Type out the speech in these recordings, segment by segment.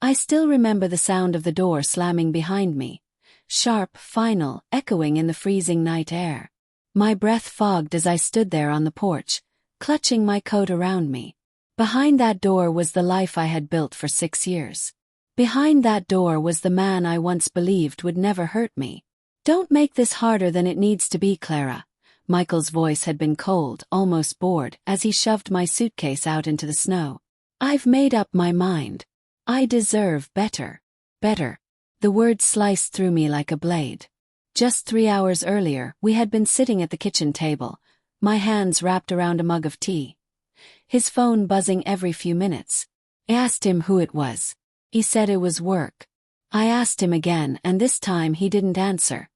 I still remember the sound of the door slamming behind me, sharp, final, echoing in the freezing night air. My breath fogged as I stood there on the porch, clutching my coat around me. Behind that door was the life I had built for 6 years. Behind that door was the man I once believed would never hurt me. Don't make this harder than it needs to be, Clara. Michael's voice had been cold, almost bored, as he shoved my suitcase out into the snow. I've made up my mind. I deserve better. Better. The words sliced through me like a blade. Just 3 hours earlier, we had been sitting at the kitchen table, my hands wrapped around a mug of tea. His phone buzzing every few minutes. I asked him who it was. He said it was work. I asked him again, and this time he didn't answer.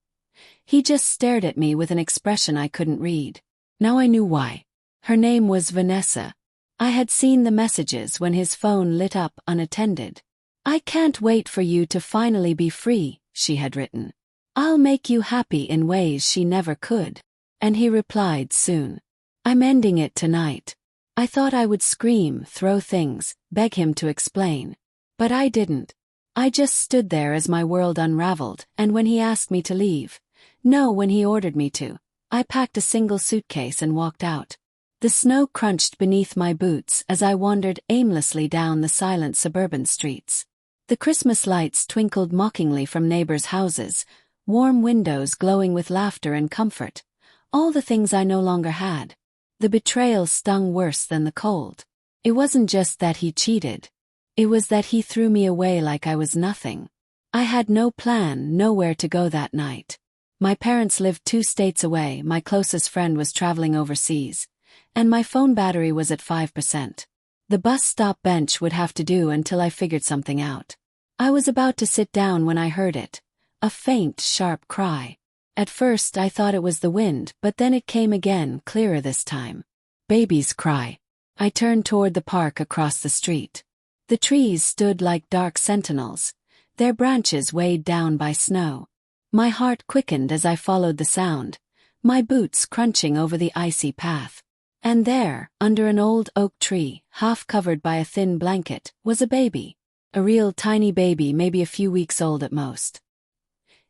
He just stared at me with an expression I couldn't read. Now I knew why. Her name was Vanessa. I had seen the messages when his phone lit up unattended. I can't wait for you to finally be free, she had written. I'll make you happy in ways she never could. And he replied soon. I'm ending it tonight. I thought I would scream, throw things, beg him to explain. But I didn't. I just stood there as my world unraveled, and when he asked me to leave, no, when he ordered me to, I packed a single suitcase and walked out. The snow crunched beneath my boots as I wandered aimlessly down the silent suburban streets. The Christmas lights twinkled mockingly from neighbors' houses, warm windows glowing with laughter and comfort, all the things I no longer had. The betrayal stung worse than the cold. It wasn't just that he cheated. It was that he threw me away like I was nothing. I had no plan, nowhere to go that night. My parents lived 2 states away, my closest friend was traveling overseas, and my phone battery was at 5%. The bus stop bench would have to do until I figured something out. I was about to sit down when I heard it. A faint, sharp cry. At first I thought it was the wind, but then it came again, clearer this time. Baby's cry. I turned toward the park across the street. The trees stood like dark sentinels, their branches weighed down by snow. My heart quickened as I followed the sound, my boots crunching over the icy path. And there, under an old oak tree, half covered by a thin blanket, was a baby. A real tiny baby, maybe a few weeks old at most.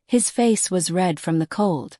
His face was red from the cold,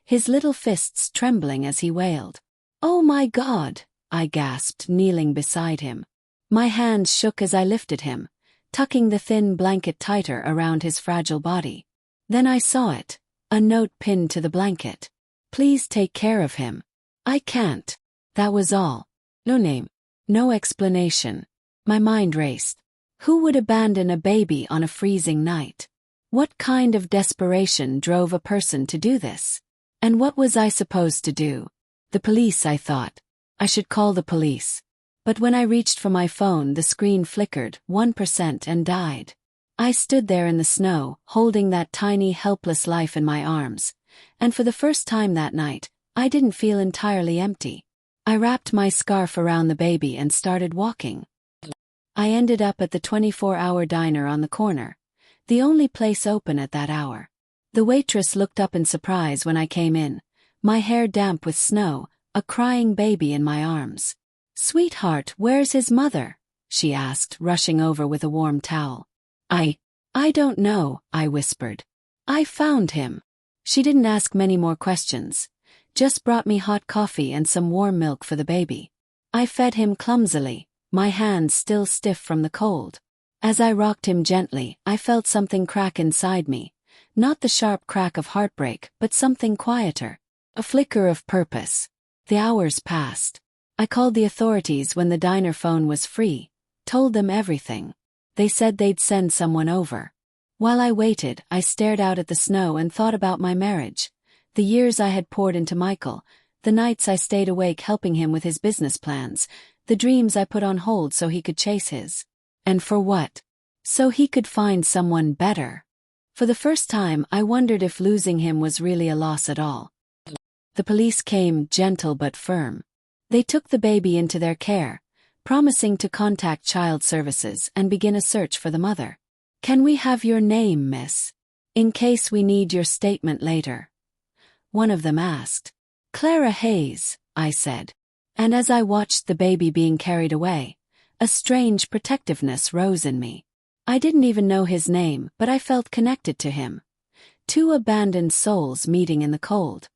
his little fists trembling as he wailed. "Oh my God!" I gasped, kneeling beside him. My hands shook as I lifted him, tucking the thin blanket tighter around his fragile body. Then I saw it, a note pinned to the blanket. "Please take care of him. I can't." That was all. No name. No explanation. My mind raced. Who would abandon a baby on a freezing night? What kind of desperation drove a person to do this? And what was I supposed to do? The police, I thought. I should call the police. But when I reached for my phone, the screen flickered 1% and died. I stood there in the snow, holding that tiny, helpless life in my arms, and for the first time that night, I didn't feel entirely empty. I wrapped my scarf around the baby and started walking. I ended up at the 24-hour diner on the corner, the only place open at that hour. The waitress looked up in surprise when I came in, my hair damp with snow, a crying baby in my arms. "Sweetheart, where's his mother?" she asked, rushing over with a warm towel. I don't know," I whispered. "I found him." She didn't ask many more questions, just brought me hot coffee and some warm milk for the baby. I fed him clumsily, my hands still stiff from the cold. As I rocked him gently, I felt something crack inside me, not the sharp crack of heartbreak, but something quieter, a flicker of purpose. The hours passed. I called the authorities when the diner phone was free, told them everything. They said they'd send someone over. While I waited, I stared out at the snow and thought about my marriage, the years I had poured into Michael, the nights I stayed awake helping him with his business plans, the dreams I put on hold so he could chase his. And for what? So he could find someone better. For the first time, I wondered if losing him was really a loss at all. The police came, gentle but firm. They took the baby into their care, promising to contact child services and begin a search for the mother. "Can we have your name, miss? In case we need your statement later," one of them asked. "Clara Hayes," I said. And as I watched the baby being carried away, a strange protectiveness rose in me. I didn't even know his name, but I felt connected to him. Two abandoned souls meeting in the cold.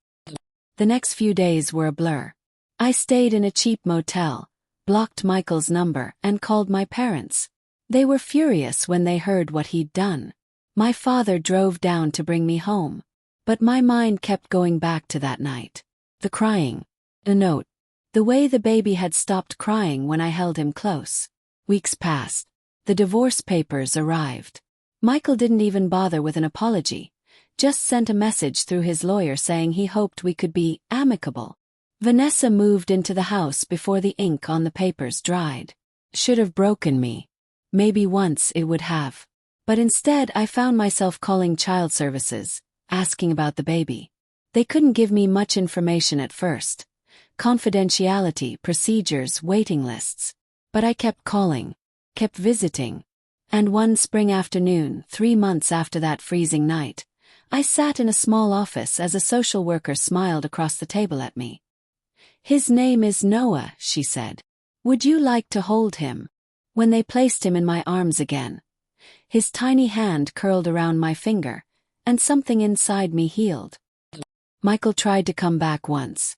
The next few days were a blur. I stayed in a cheap motel, blocked Michael's number, and called my parents. They were furious when they heard what he'd done. My father drove down to bring me home. But my mind kept going back to that night. The crying. The note. The way the baby had stopped crying when I held him close. Weeks passed. The divorce papers arrived. Michael didn't even bother with an apology, just sent a message through his lawyer saying he hoped we could be amicable. Vanessa moved into the house before the ink on the papers dried. Should have broken me. Maybe once it would have. But instead I found myself calling child services, asking about the baby. They couldn't give me much information at first. Confidentiality, procedures, waiting lists. But I kept calling, kept visiting. And one spring afternoon, 3 months after that freezing night, I sat in a small office as a social worker smiled across the table at me. "His name is Noah," she said. "Would you like to hold him?" When they placed him in my arms again, his tiny hand curled around my finger, and something inside me healed. Michael tried to come back once.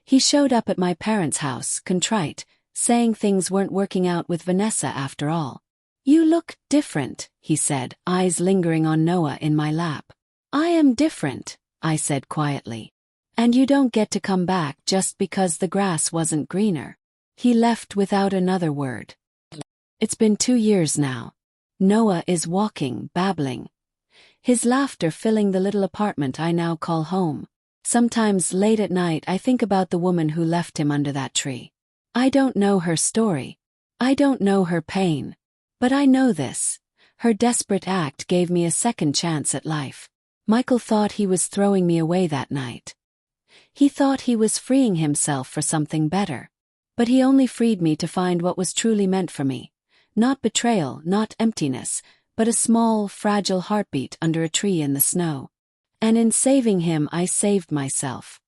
He showed up at my parents' house, contrite, saying things weren't working out with Vanessa after all. "You look different," he said, eyes lingering on Noah in my lap. "I am different," I said quietly. "And you don't get to come back just because the grass wasn't greener." He left without another word. It's been 2 years now. Noah is walking, babbling. His laughter filling the little apartment I now call home. Sometimes late at night I think about the woman who left him under that tree. I don't know her story. I don't know her pain. But I know this. Her desperate act gave me a second chance at life. Michael thought he was throwing me away that night. He thought he was freeing himself for something better. But he only freed me to find what was truly meant for me. Not betrayal, not emptiness, but a small, fragile heartbeat under a tree in the snow. And in saving him I saved myself.